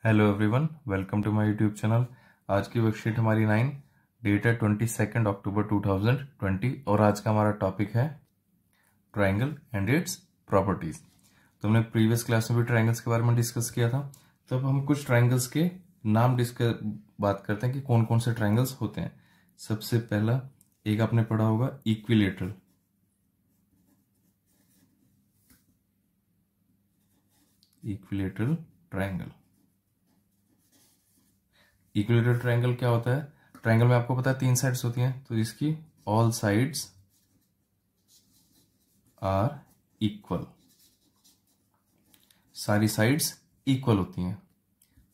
Hello everyone, welcome to my YouTube channel. आज की worksheet हमारी 9, डेट है 22 अक्टूबर 2020 और आज का हमारा टॉपिक है ट्रायंगल एंड इट्स प्रॉपर्टीज। तो हमने प्रीवियस क्लास में भी ट्रायंगल्स के बारे में डिस्कस किया था। तो अब हम कुछ ट्रायंगल्स के नाम बात करते हैं कि कौन कौन से ट्रायंगल्स होते हैं। सबसे पहला एक आपने पढ़ा होगा equilateral. Equilateral triangle. Equilateral triangle क्या होता है? ट्रायंगल में आपको पता है 3 साइड्स होती हैं, तो इसकी ऑल साइड्स आर इक्वल, सारी साइड्स इक्वल होती हैं।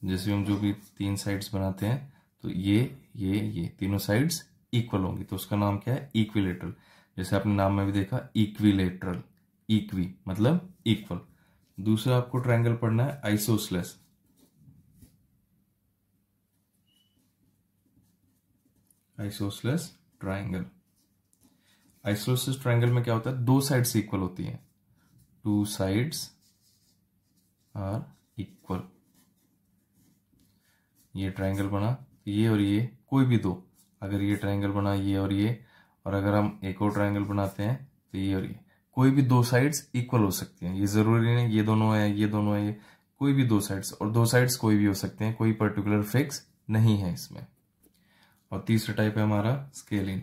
जैसे हम जो भी 3 साइड्स बनाते हैं तो ये तीनों साइड्स इक्वल होंगी, तो उसका नाम क्या है? इक्विलेटरल। जैसे आपने नाम में भी देखा इक्विलेटरल, इक्वी मतलब इक्वल। दूसरा आपको ट्रायंगल पढ़ना है isosceles. Isosceles triangle. Isosceles triangle में क्या होता है? 2 साइड्स इक्वल होती हैं, 2 साइड्स आर इक्वल। ये ट्रायंगल बना, ये और ये कोई भी दो, अगर ये ट्रायंगल बना ये और अगर हम एक और ट्रायंगल बनाते हैं तो ये और ये, कोई भी 2 साइड्स इक्वल हो सकती हैं। ये जरूरी नहीं ये दोनों है ये दोनों है, ये कोई भी 2 साइड्स, और 2 साइड्स कोई भी हो सकते हैं, कोई पर्टिकुलर फिक्स नहीं है इसमें। और तीसरा टाइप है हमारा scalene.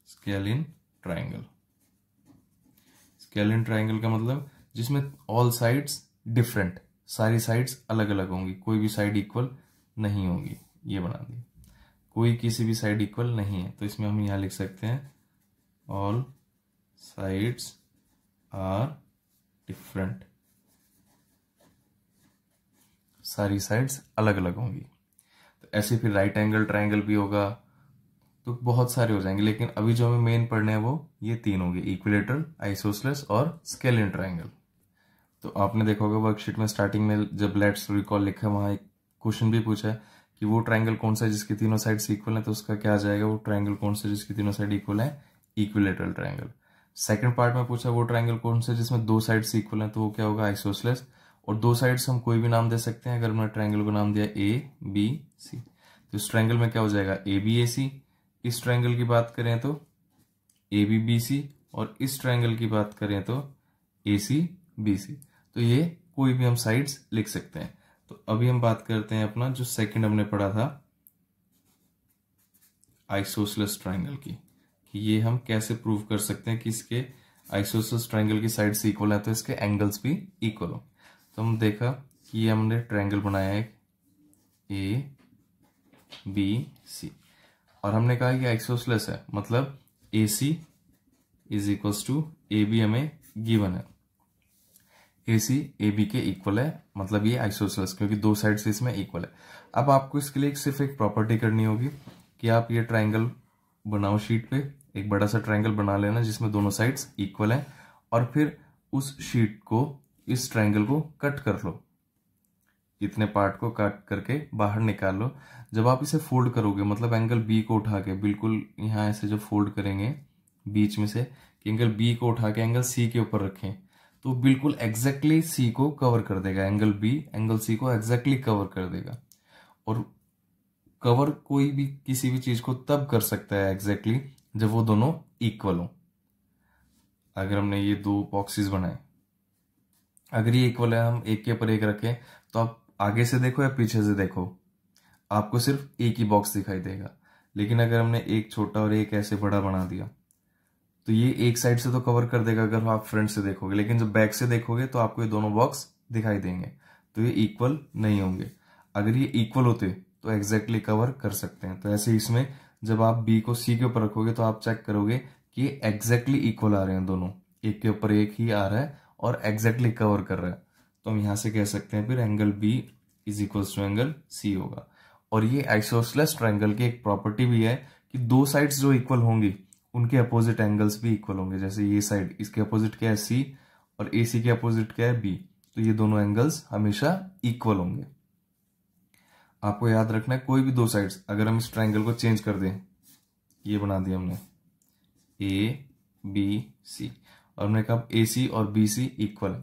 Scalene triangle. Scalene triangle का मतलब जिसमें ऑल साइड्स डिफरेंट, सारी साइड्स अलग अलग होंगी, कोई भी साइड इक्वल नहीं होगी। ये बना दी, कोई किसी भी साइड इक्वल नहीं है, तो इसमें हम यहां लिख सकते हैं ऑल साइड्स आर डिफरेंट, सारी साइड्स अलग अलग होंगी। तो ऐसे फिर राइट एंगल ट्रायंगल भी होगा, तो बहुत सारे हो जाएंगे, लेकिन अभी जो हमें मेन पढ़ने हैं वो ये 3 होंगे, इक्विलेटरल, आइसोसेलेस और स्केलिन ट्रायंगल। तो आपने देखा होगा वर्कशीट में स्टार्टिंग में जब लेट्स रिकॉल लिखा है, वहां एक क्वेश्चन भी पूछा है कि वो ट्रायंगल कौन सा है जिसकी तीनों साइड्स इक्वल है, तो उसका क्या आ जाएगा? वो ट्रायंगल कौन सा जिसकी तीनों साइड इक्वल है? Equilateral triangle. सेकंड पार्ट में पूछा वो ट्रायंगल कौन सा जिसमें 2 साइड्स इक्वल है, तो वो क्या होगा? आइसोसेलेस। और 2 साइड्स हम कोई भी नाम दे सकते हैं। अगर हमने ट्रायंगल को नाम दिया ए बी सी, तो इस ट्रायंगल में क्या हो जाएगा? ए बी ए सी। इस ट्रायंगल की बात करें तो ए बी बी सी, और इस ट्रायंगल की बात करें तो ए सी बी सी। तो ये कोई भी हम साइड्स लिख सकते हैं। तो अभी हम बात करते हैं अपना जो सेकंड हमने पढ़ा था आइसोसेलेस ट्रायंगल की, कि ये हम कैसे प्रूव कर सकते हैं कि इसके आइसोसेलेस ट्रायंगल की साइड्स इक्वल है तो इसके एंगल्स भी इक्वल हो। तो हम देखा कि ये हमने ट्रायंगल बनाया है ए बी सी, और हमने कहा कि आइसोसेलेस है, मतलब A C is equals to A B हमें गिवन है, ए सी ए बी के इक्वल है, मतलब ये आइसोसेलेस, क्योंकि 2 साइड्स इसमें इक्वल है। अब आपको इसके लिए सिर्फ एक प्रॉपर्टी करनी होगी कि आप ये ट्रायंगल बनाओ शीट पे, एक बड़ा सा ट्रायंगल बना लेना जिसमें दोनों साइड्स इक्वल है, और फिर उस शीट को, इस ट्रायंगल को कट कर लो, इतने पार्ट को कट करके बाहर निकाल लो। जब आप इसे फोल्ड करोगे, मतलब एंगल बी को उठा के बिल्कुल यहां ऐसे जब फोल्ड करेंगे बीच में से, कि एंगल बी को उठा के एंगल सी के ऊपर रखें, तो बिल्कुल एग्जैक्टली सी को कवर कर देगा। एंगल बी एंगल सी को एग्जैक्टली कवर कर देगा। और कवर कोई भी किसी भी चीज को तब कर सकता है एग्जैक्टली जब वो दोनों इक्वल हो। अगर हमने ये 2 बॉक्सेस बनाए, अगर ये इक्वल है, हम एक के ऊपर एक रखें, तो आप आगे से देखो या पीछे से देखो, आपको सिर्फ एक ही बॉक्स दिखाई देगा। लेकिन अगर हमने एक छोटा और एक ऐसे बड़ा बना दिया, तो ये एक साइड से तो कवर कर देगा अगर आप फ्रंट से देखोगे, लेकिन जब बैक से देखोगे तो आपको ये दोनों बॉक्स दिखाई देंगे, तो ये इक्वल नहीं होंगे। अगर ये इक्वल होते तो एग्जैक्टली कवर कर सकते हैं। तो ऐसे इसमें जब आप बी को सी के ऊपर रखोगे तो आप चेक करोगे कि एग्जैक्टली इक्वल आ रहे हैं दोनों, एक के ऊपर एक ही आ रहा है और एग्जैक्टली कवर कर रहा है। तो हम यहां से कह सकते हैं फिर angle B is equal to angle C होगा। और ये आइसोसेलेस ट्रायंगल की एक प्रॉपर्टी भी है कि 2 साइड्स जो इक्वल होंगी उनके अपोजिट एंगल्स भी इक्वल होंगे। जैसे ये साइड, इसके अपोजिट क्या है? सी, और ए सी के अपोजिट क्या है? बी। तो ये दोनों एंगल्स हमेशा इक्वल होंगे। आपको याद रखना है कोई भी 2 साइड्स, अगर हम इस ट्रायंगल को चेंज कर दें, ये बना दिया हमने ए बी सी, और हमने कहा ए सी और बी सी इक्वल है,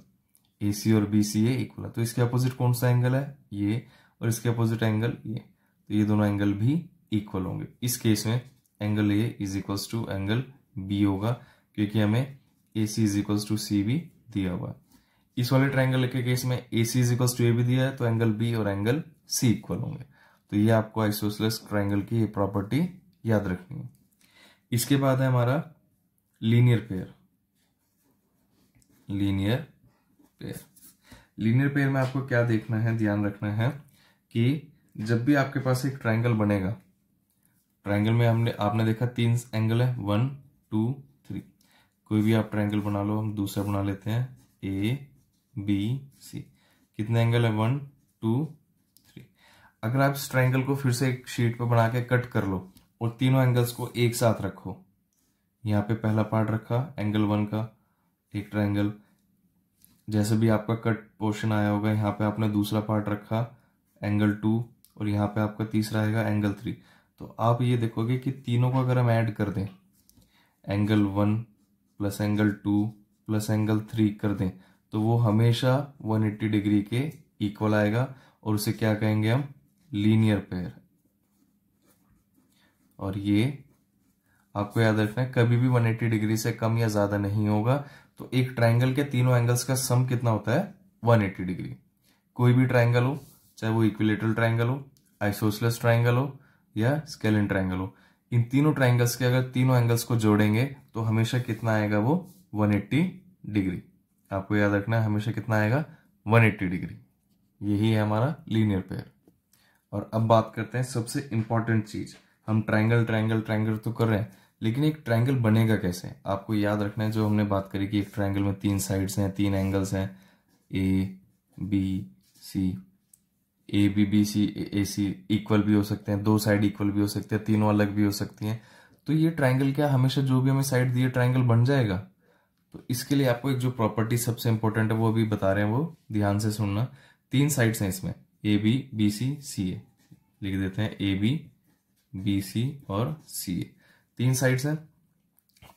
AC और BCA इक्वल है, तो इसके अपोजिट कौन सा एंगल है, ये, और इसके अपोजिट एंगल ये, तो ये दोनों एंगल भी इक्वल होंगे। इस केस में angle A is equals to angle B होगा, क्योंकि हमें AC is equals to C भी दिया हुआ है। इस वाले ट्राइंगल के केस में AC is equals to A भी दिया है, तो एंगल B और एंगल C इक्वल होंगे। तो ये आपको आइसोसेलेस ट्राइंगल की ये प्रॉपर्टी याद रखनी है। इसके बाद है हमारा लीनियर पेयर। लीनियर पेयर में आपको क्या देखना है, ध्यान रखना है कि जब भी आपके पास एक ट्राइंगल बनेगा, ट्राइंगल में आपने देखा 3 एंगल है, 1 2 3। कोई भी आप ट्राइंगल बना लो, हम दूसरा बना लेते हैं ABC। कितने एंगल है, 1 2 3। अगर आप इस ट्राइंगल को फिर से एक शीट पर बना के कट कर लो और तीनों एंगल्स को एक साथ रखो, यहाँ पे पहला पार्ट रखा एंगल 1 का एक ट्राइंगल, जैसे भी आपका कट पोर्शन आया होगा यहाँ पे आपने दूसरा पार्ट रखा एंगल 2, और यहाँ पे आपका तीसरा आएगा एंगल 3। तो आप ये देखोगे कि तीनों को अगर हम ऐड कर दें, angle 1 plus angle 2 plus angle 3 कर दें, तो वो हमेशा 180 डिग्री के इक्वल आएगा, और उसे क्या कहेंगे हम, लीनियर पेयर। और ये आपको याद रखना है, कभी भी 180 डिग्री से कम या ज्यादा नहीं होगा। तो एक ट्राइंगल के तीनों एंगल्स का सम कितना होता है, 180 डिग्री। कोई भी ट्राइंगल हो, चाहे वो इक्विलेटरल ट्राइंगल हो, आइसोसेलेस ट्राइंगल हो या स्केलिन ट्राइंगल हो, इन तीनों ट्राइंगल्स के अगर तीनों एंगल्स को जोड़ेंगे तो हमेशा कितना आएगा, वो 180 डिग्री। आपको याद रखना है, हमेशा कितना आएगा, 180 डिग्री। यही है हमारा लीनियर पेयर। और अब बात करते हैं सबसे इंपॉर्टेंट चीज। हम ट्राइंगल ट्राइंगल ट्राइंगल तो कर रहे हैं, लेकिन एक ट्राइंगल बनेगा कैसे, आपको याद रखना है। जो हमने बात करी कि एक ट्राइंगल में 3 साइड्स हैं, 3 एंगल्स हैं, ABC, ABBC AC इक्वल भी हो सकते हैं, 2 साइड इक्वल भी हो सकते हैं, तीनों अलग भी हो सकती हैं। तो ये ट्राइंगल क्या हमेशा जो भी हमें साइड दिए ट्राइंगल बन जाएगा। तो इसके लिए आपको एक जो प्रॉपर्टी सबसे इंपॉर्टेंट है वो अभी बता रहे हैं, वो ध्यान से सुनना। 3 साइड्स हैं इसमें, AB BC CA, लिख देते हैं AB BC और CA। 3 साइड्स हैं,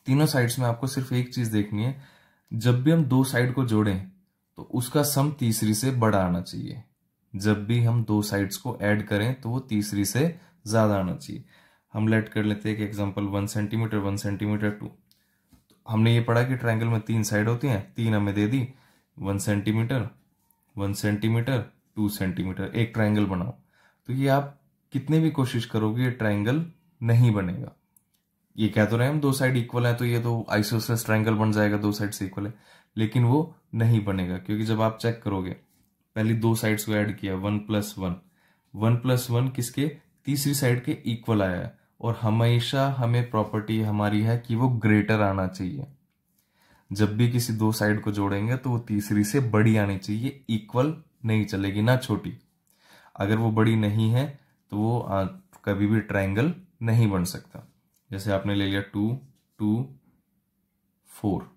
तीनों साइड्स में आपको सिर्फ एक चीज देखनी है, जब भी हम 2 साइड को जोड़ें तो उसका सम तीसरी से बड़ा आना चाहिए। जब भी हम 2 साइड्स को ऐड करें तो वो तीसरी से ज्यादा आना चाहिए। हम लेट कर लेते हैं एक एग्जांपल, 1 सेंटीमीटर 1 सेंटीमीटर 2। हमने ये पढ़ा कि ट्राइंगल में 3 साइड होती हैं, 3 हमें दे दी, 1 सेंटीमीटर 1 सेंटीमीटर 2 सेंटीमीटर, एक ट्राइंगल बनाओ। तो ये आप कितने भी कोशिश करोगे ये ट्राइंगल नहीं बनेगा। ये कह तो रहे हम 2 साइड इक्वल है, तो ये तो आइसोसेलेस ट्राइंगल बन जाएगा, 2 साइड से इक्वल है, लेकिन वो नहीं बनेगा। क्योंकि जब आप चेक करोगे, पहले 2 साइड्स को ऐड किया, 1 + 1, 1 + 1 किसके, तीसरी साइड के इक्वल आया है। और हमेशा हमें प्रॉपर्टी हमारी है कि वो ग्रेटर आना चाहिए। जब भी किसी 2 साइड को जोड़ेंगे तो वो तीसरी से बड़ी आनी चाहिए, इक्वल नहीं चलेगी, ना छोटी। अगर वो बड़ी नहीं है तो वो कभी भी ट्राइंगल नहीं बन सकता। जैसे आपने ले लिया 2 2 4,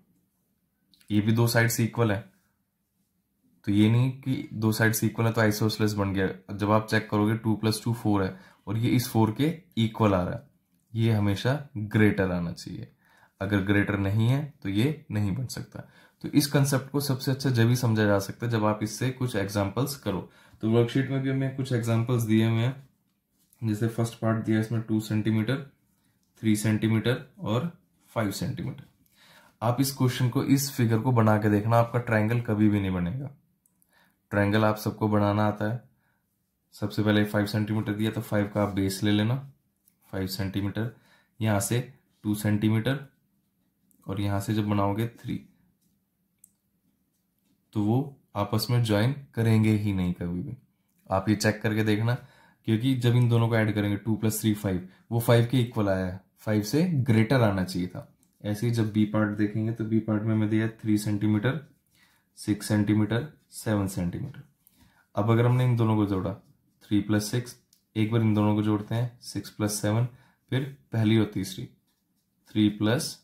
ये भी 2 साइड से इक्वल है, तो ये नहीं कि 2 साइड से इक्वल है तो आइसोसेलेस बन गया। जब आप चेक करोगे 2 + 2 4 है, और ये इस 4 के इक्वल आ रहा है, ये हमेशा ग्रेटर आना चाहिए। अगर ग्रेटर नहीं है तो ये नहीं बन सकता। तो इस कंसेप्ट को सबसे अच्छा जब ही समझा जा सकता है जब आप इससे कुछ एग्जांपल्स करो। तो वर्कशीट में भी हमें कुछ एग्जांपल्स दिए हुए हैं। जैसे फर्स्ट पार्ट दिया है इसमें 2 सेंटीमीटर 3 सेंटीमीटर और 5 सेंटीमीटर। आप इस क्वेश्चन को, इस फिगर को बना के देखना, आपका ट्राइंगल कभी भी नहीं बनेगा। ट्राइंगल आप सबको बनाना आता है। सबसे पहले 5 सेंटीमीटर दिया तो 5 का आप बेस ले लेना, 5 सेंटीमीटर, यहां से 2 सेंटीमीटर, और यहां से जब बनाओगे 3, तो वो आपस में ज्वाइन करेंगे ही नहीं कभी भी। आप ये चेक करके देखना, क्योंकि जब इन दोनों को ऐड करेंगे 2 + 3 5, वो 5 के इक्वल आया है, 5 से ग्रेटर आना चाहिए था। ऐसे ही जब बी पार्ट देखेंगे तो बी पार्ट में हमें दिया 3 सेंटीमीटर 6 सेंटीमीटर 7 सेंटीमीटर। अब अगर हमने इन दोनों को जोड़ा 3 + 6, एक बार इन दोनों को जोड़ते हैं 6 + 7, फिर पहली और तीसरी 3 +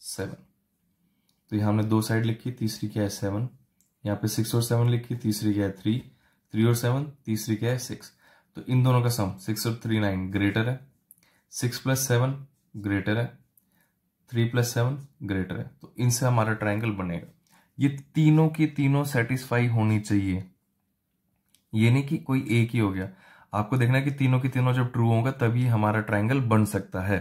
7। तो यहां हमने 2 साइड लिखी, तीसरी क्या है 7, यहाँ पे 6 और 7 लिखी, तीसरी क्या है 3, 3 और 7, तीसरी क्या है 6। तो इन दोनों का सम 6 और 3 9 ग्रेटर है, 6 + 7 ग्रेटर है, 3 + 7 ग्रेटर है। तो इनसे हमारा ट्राइंगल बनेगा। ये तीनों की तीनों सेटिस्फाई होनी चाहिए, ये नहीं कि कोई एक ही हो गया। आपको देखना है कि तीनों की तीनों जब ट्रू होगा तभी हमारा ट्रायंगल बन सकता है।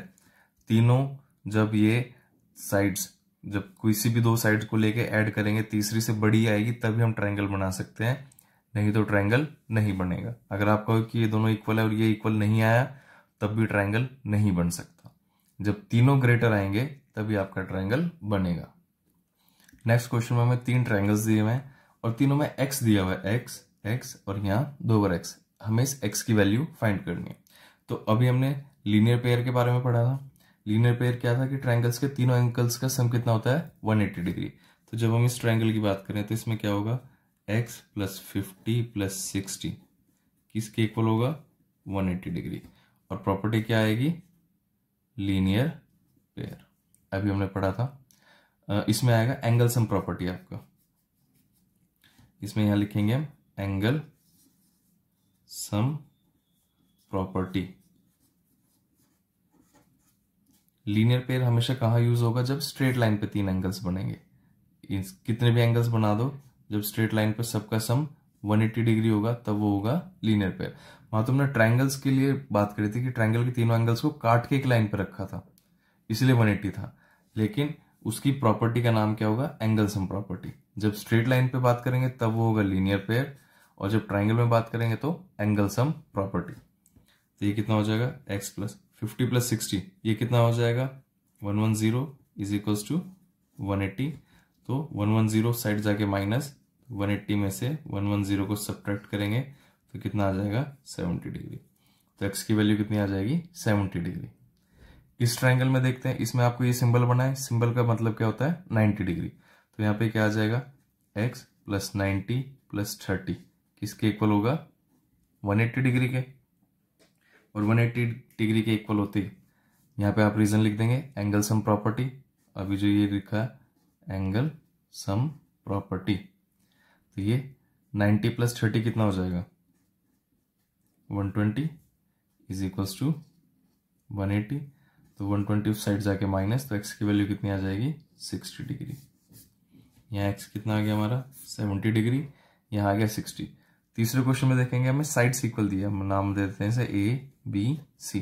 तीनों जब ये साइड्स, जब किसी भी दो साइड्स को लेके ऐड करेंगे, तीसरी से बड़ी आएगी तभी हम ट्रायंगल बना सकते हैं, नहीं तो ट्रायंगल नहीं बनेगा। अगर आप कहो कि ये दोनों इक्वल है और ये इक्वल नहीं आया तब भी ट्रायंगल नहीं बन सकता। जब तीनों ग्रेटर आएंगे तभी आपका ट्रायंगल बनेगा। नेक्स्ट क्वेश्चन में हमें 3 ट्रायंगल्स दिए हुए हैं और तीनों में x दिया हुआ है, x x और यहाँ 2 बार x। हमें इस x की वैल्यू फाइंड करनी है। तो अभी हमने लीनियर पेयर के बारे में पढ़ा था। लीनियर पेयर क्या था कि ट्रायंगल्स के तीनों एंगल्स का सम कितना होता है, 180 डिग्री। तो जब हम इस ट्रायंगल की बात करें तो इसमें क्या होगा, x प्लस 50 प्लस 60 किसके इक्वल होगा, 180 डिग्री। और प्रॉपर्टी क्या आएगी, लीनियर पेयर। अभी हमने पढ़ा था। इसमें आएगा एंगल सम प्रॉपर्टी आपका। इसमें यहां लिखेंगे हम angle sum property. Linear pair हमेशा कहां यूज होगा, जब स्ट्रेट लाइन पे 3 एंगल्स बनेंगे। कितने भी एंगल्स बना दो, जब स्ट्रेट लाइन पे सबका सम 180 डिग्री होगा तब वो होगा लीनियर पेयर। वहां तुमने ट्रायंगल्स के लिए बात करी थी कि ट्रायंगल के तीनों एंगल्स को काट के एक लाइन पे रखा था, इसलिए 180 था। लेकिन उसकी प्रॉपर्टी का नाम क्या होगा, एंगल सम प्रॉपर्टी। जब स्ट्रेट लाइन पे बात करेंगे तब वो होगा लीनियर पेयर, और जब ट्रायंगल में बात करेंगे तो एंगल सम प्रॉपर्टी। तो ये कितना हो जाएगा, x प्लस 50 प्लस 60, ये कितना हो जाएगा, 110 इज इक्वल्स टू 180। तो 110 साइड जाके माइनस, 180 में से 110 को सब्ट्रैक्ट करेंगे तो कितना आ जाएगा, 70 डिग्री। तो x की वैल्यू कितनी आ जाएगी, 70 डिग्री। इस ट्रायंगल में देखते हैं, इसमें आपको ये सिंबल बना है, सिंबल का मतलब क्या होता है, 90 डिग्री। तो यहाँ पे क्या आ जाएगा, x प्लस 90 प्लस 30 किसके इक्वल होगा, 180 डिग्री के। और 180 डिग्री के इक्वल होते ही यहाँ पे आप रीजन लिख देंगे, एंगल सम प्रॉपर्टी। अभी जो ये लिखा है एंगल सम प्रॉपर्टी, तो ये 90 प्लस 30 कितना हो जाएगा, 120 इज इक्वल्स टू 180। तो 120 उस साइड जाके माइनस, तो x की वैल्यू कितनी आ जाएगी, 60 डिग्री। यहाँ x कितना आ गया हमारा, 70 डिग्री, यहाँ आ गया 60। तीसरे क्वेश्चन में देखेंगे हमें साइड्स इक्वल दिया, हम नाम दे देते हैं इसे A B C,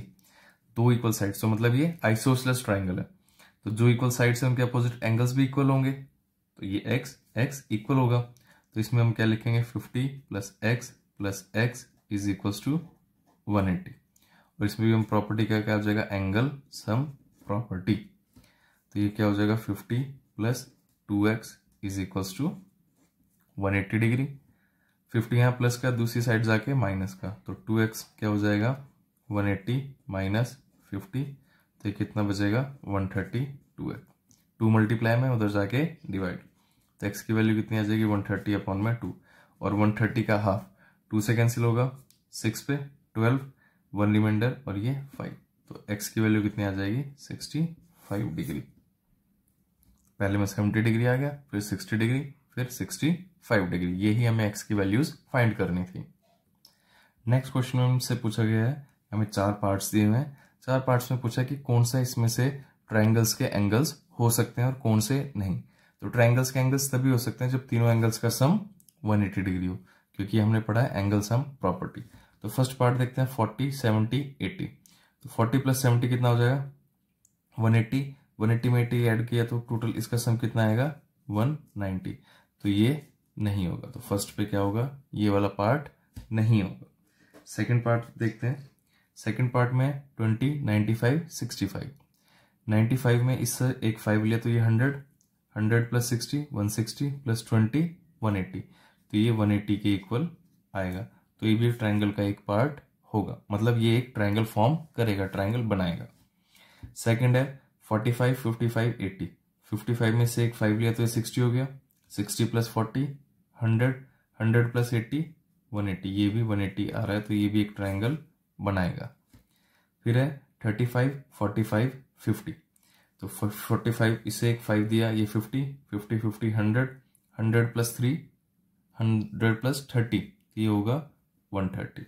2 equal sides. तो मतलब ये आइसोसेलेस ट्रायंगल है, तो जो इक्वल साइड्स है उनके अपोजिट एंगल्स भी इक्वल होंगे। तो ये x इक्वल होगा, तो इसमें हम क्या लिखेंगे, 50 plus x is equals to 180। और इसमें भी हम प्रॉपर्टी क्या हो जाएगा, एंगल सम प्रॉपर्टी। तो ये क्या हो जाएगा, 50 plus 2x is equals to 180 degree. 50 यहाँ प्लस का, दूसरी साइड जाके माइनस का, तो 2x क्या हो जाएगा, 180 माइनस 50, तो ये कितना बचेगा, 130 2x। 2 मल्टीप्लाई में उधर जाके डिवाइड, तो x की वैल्यू कितनी आ जाएगी, 130 अपॉन में 2, और 130 का हाफ 2 से कैंसिल होगा, 6 पे 12, 1 रिमाइंडर और ये 5। तो x की वैल्यू कितनी आ जाएगी, 65 डिग्री। पहले में 70 डिग्री आ गया, फिर 60 डिग्री, फिर 65 डिग्री। यही हमें x की वैल्यूज फाइंड करनी थी। नेक्स्ट क्वेश्चन में हमसे पूछा गया है, हमें 4 पार्ट्स दिए हुए हैं। 4 पार्ट्स में पूछा कि कौन सा इसमें से ट्रायंगल्स के एंगल्स हो सकते हैं और कौन से नहीं। तो ट्रायंगल्स के एंगल्स तभी हो सकते हैं जब तीनों एंगल्स का सम 180 डिग्री हो, क्योंकि हमने पढ़ा है एंगल सम प्रॉपर्टी। तो फर्स्ट पार्ट देखते हैं, 40 70 80। तो 40 प्लस 70 कितना हो जाएगा, 180। 180 में 80 ऐड किया तो टोटल इसका सम कितना आएगा, 190। तो ये नहीं होगा, तो फर्स्ट पे क्या होगा, ये वाला पार्ट नहीं होगा। सेकंड पार्ट देखते हैं। सेकंड पार्ट में 20 95 65। 95 में इससे एक 5 लिया तो ये 100, 100 प्लस 60 160 प्लस 20 180। तो ये 180 के इक्वल आएगा। तो ये भी ट्रायंगल का एक पार्ट होगा, मतलब ये एक ट्रायंगल फॉर्म करेगा, ट्रायंगल बनाएगा। सेकंड है 45 55 80। 55 में से एक 5 लिया तो ये 60 हो गया, 60 प्लस 40 100, 100 प्लस 80 180, ये भी 180 आ रहा है, तो ये भी एक ट्रायंगल बनाएगा। फिर है 35 45 50। तो 45 इसे एक 5 दिया, ये 50 50 50 100, 100 प्लस 3 100 प्लस 30, ये होगा 130।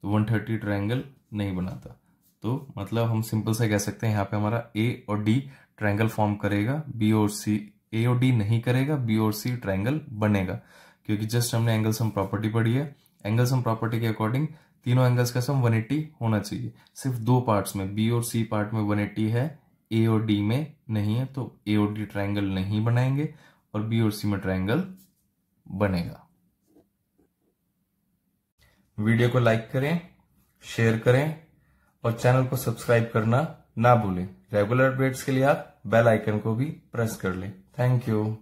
तो 130 ट्रायंगल नहीं बनाता। तो मतलब हम सिंपल से कह सकते हैं यहाँ पे हमारा ए और डी ट्रायंगल फॉर्म करेगा, बी और सी ए और डी नहीं करेगा, बी और सी ट्रायंगल बनेगा, क्योंकि जस्ट हमने एंगल सम प्रॉपर्टी पढ़ी है। एंगल सम प्रॉपर्टी के अकॉर्डिंग तीनों एंगल्स का सम 180 होना चाहिए। सिर्फ दो पार्ट्स में, बी और सी पार्ट में 180 है, ए और डी में नहीं है, तो ए और डी ट्रायंगल नहीं बनाएंगे और बी और सी में ट्रायंगल बनेगा। वीडियो को लाइक करें, शेयर करें और चैनल को सब्सक्राइब करना ना भूलें। रेगुलर अपडेट्स के लिए आप बेल आइकन को भी प्रेस कर लें। Thank you.